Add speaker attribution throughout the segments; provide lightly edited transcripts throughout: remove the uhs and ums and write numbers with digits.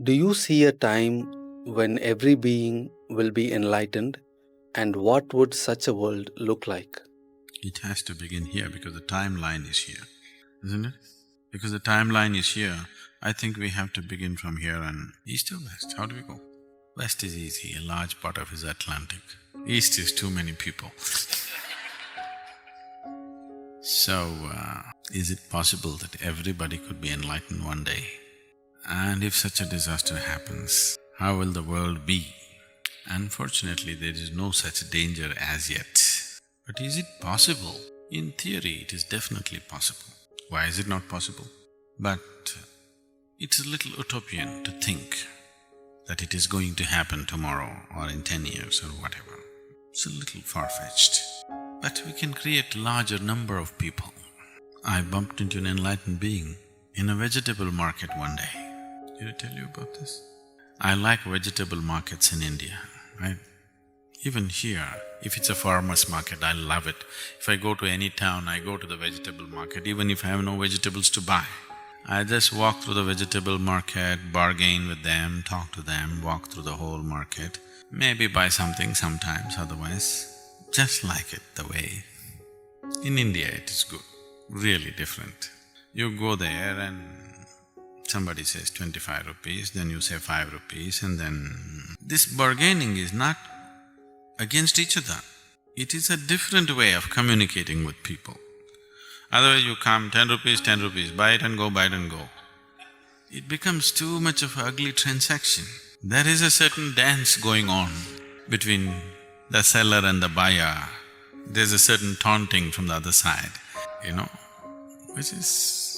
Speaker 1: Do you see a time when every being will be enlightened, and what would such a world look like?
Speaker 2: It has to begin here because the timeline is here, isn't it? Because the timeline is here, I think we have to begin from here and east or west, how do we go? West is easy, a large part of it is Atlantic. East is too many people. So, is it possible that everybody could be enlightened one day? And if such a disaster happens, how will the world be? Unfortunately, there is no such danger as yet. But is it possible? In theory, it is definitely possible. Why is it not possible? But it's a little utopian to think that it is going to happen tomorrow or in 10 years or whatever. It's a little far-fetched. But we can create a larger number of people. I bumped into an enlightened being in a vegetable market one day. Did I tell you about this? I like vegetable markets in India, right? Even here, if it's a farmer's market, I love it. If I go to any town, I go to the vegetable market, even if I have no vegetables to buy. I just walk through the vegetable market, bargain with them, talk to them, walk through the whole market, maybe buy something sometimes, otherwise just like it the way. In India it is good, really different. You go there and somebody says 25 rupees, then you say 5 rupees and then… This bargaining is not against each other. It is a different way of communicating with people. Otherwise you come, 10 rupees, buy it and go, buy it and go. It becomes too much of an ugly transaction. There is a certain dance going on between the seller and the buyer. There's a certain taunting from the other side, which is…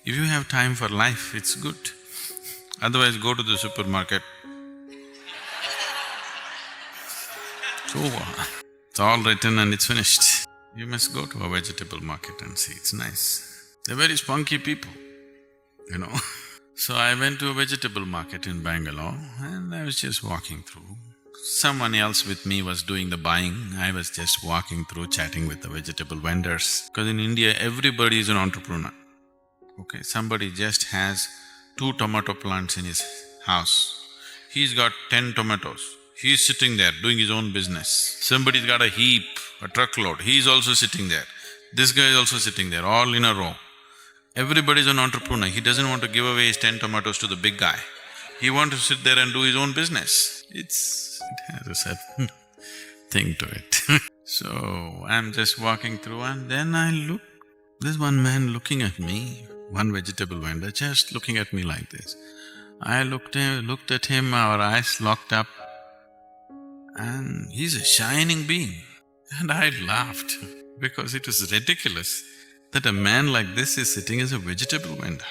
Speaker 2: If you have time for life, it's good. Otherwise, go to the supermarket. It's over. It's all written and it's finished. You must go to a vegetable market and see, it's nice. They're very spunky people. So I went to a vegetable market in Bangalore and I was just walking through. Someone else with me was doing the buying, I was just walking through, chatting with the vegetable vendors. Because in India, everybody is an entrepreneur, okay? Somebody just has 2 tomato plants in his house. He's got 10 tomatoes. He's sitting there doing his own business. Somebody's got a heap, a truckload, he's also sitting there. This guy is also sitting there, all in a row. Everybody's an entrepreneur, he doesn't want to give away his 10 tomatoes to the big guy. He wants to sit there and do his own business. It has a certain thing to it. So, I'm just walking through and then I look, there's one man looking at me, one vegetable vendor just looking at me like this. I looked at him, our eyes locked up, and he's a shining being. And I laughed because it was ridiculous that a man like this is sitting as a vegetable vendor.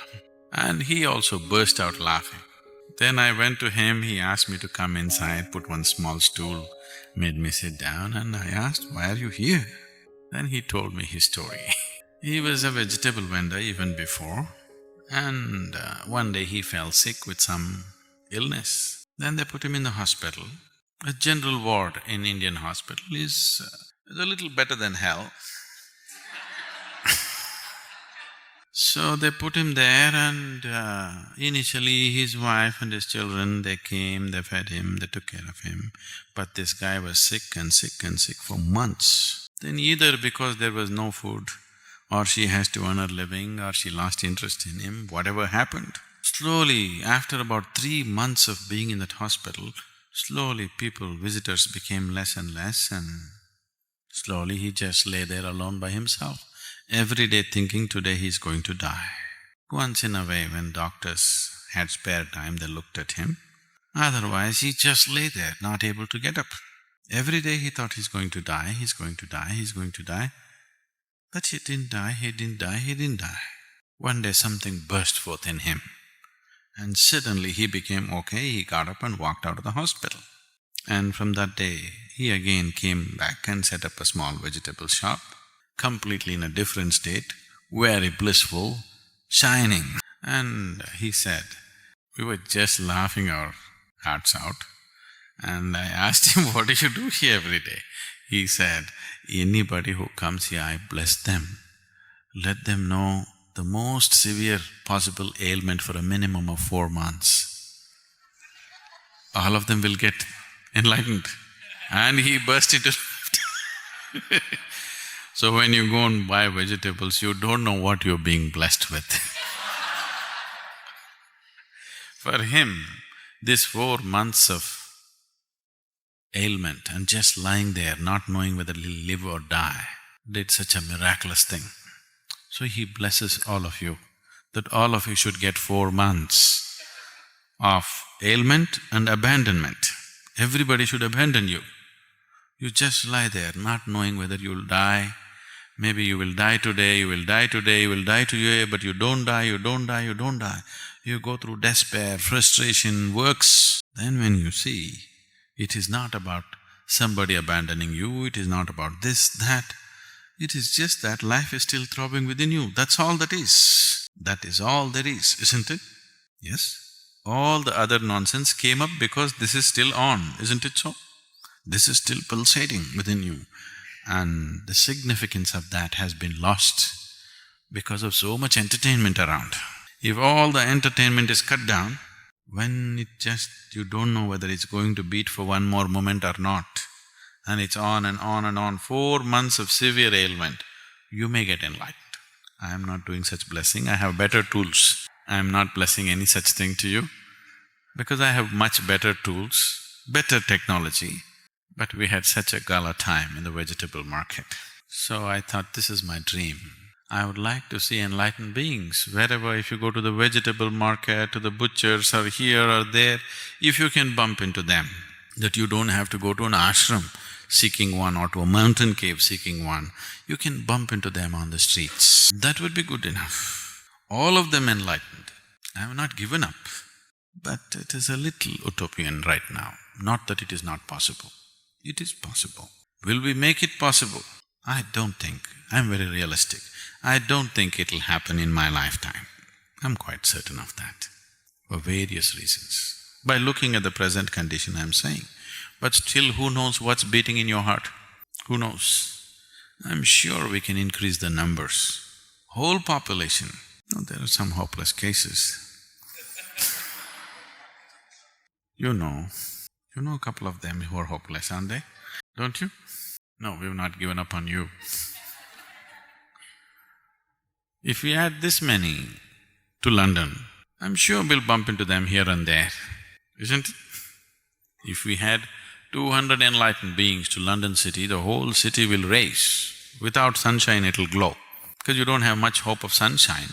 Speaker 2: And he also burst out laughing. Then I went to him, he asked me to come inside, put one small stool, made me sit down, and I asked, "Why are you here?" Then he told me his story. He was a vegetable vendor even before, and one day he fell sick with some illness. Then they put him in the hospital. A general ward in Indian hospital is a little better than hell. So they put him there and initially his wife and his children, they came, they fed him, they took care of him. But this guy was sick and sick and sick for months. Then either because there was no food, or she has to earn her living, or she lost interest in him, whatever happened. Slowly, after about 3 months of being in that hospital, slowly visitors became less and less, and slowly he just lay there alone by himself, every day thinking today he's going to die. Once in a way, when doctors had spare time, they looked at him. Otherwise, he just lay there, not able to get up. Every day he thought he's going to die, he's going to die, he's going to die. But he didn't die, he didn't die, he didn't die. One day something burst forth in him, and suddenly he became okay, he got up and walked out of the hospital. And from that day, he again came back and set up a small vegetable shop, completely in a different state, very blissful, shining. And he said, we were just laughing our hearts out, and I asked him, what do you do here every day? He said, anybody who comes here, I bless them. Let them know the most severe possible ailment for a minimum of 4 months. All of them will get enlightened. And he burst into laughter. So when you go and buy vegetables, you don't know what you're being blessed with. For him, this 4 months of ailment and just lying there, not knowing whether he'll live or die, did such a miraculous thing. So he blesses all of you, that all of you should get 4 months of ailment and abandonment. Everybody should abandon you. You just lie there, not knowing whether you'll die. Maybe you will die today, you will die today, you will die today, but you don't die, you don't die, you don't die. You go through despair, frustration, works. Then when you see, it is not about somebody abandoning you, it is not about this, that. It is just that life is still throbbing within you, that's all that is. That is all there is, isn't it? Yes? All the other nonsense came up because this is still on, isn't it so? This is still pulsating within you. And the significance of that has been lost because of so much entertainment around. If all the entertainment is cut down, when it just… you don't know whether it's going to beat for one more moment or not, and it's on and on and on, 4 months of severe ailment, you may get enlightened. I am not doing such blessing, I have better tools. I am not blessing any such thing to you because I have much better tools, better technology. But we had such a gala time in the vegetable market. So I thought, this is my dream. I would like to see enlightened beings wherever, if you go to the vegetable market, to the butchers or here or there, if you can bump into them, that you don't have to go to an ashram seeking one or to a mountain cave seeking one, you can bump into them on the streets. That would be good enough. All of them enlightened. I have not given up, but it is a little utopian right now. Not that it is not possible. It is possible. Will we make it possible? I don't think. I'm very realistic. I don't think it'll happen in my lifetime. I'm quite certain of that, for various reasons. By looking at the present condition, I'm saying. But still, who knows what's beating in your heart? Who knows? I'm sure we can increase the numbers. Whole population. No, there are some hopeless cases. You know a couple of them who are hopeless, aren't they? Don't you? No, we've not given up on you. If we add this many to London, I'm sure we'll bump into them here and there, isn't it? If we had 200 enlightened beings to London city, the whole city will raise. Without sunshine, it'll glow. Because you don't have much hope of sunshine,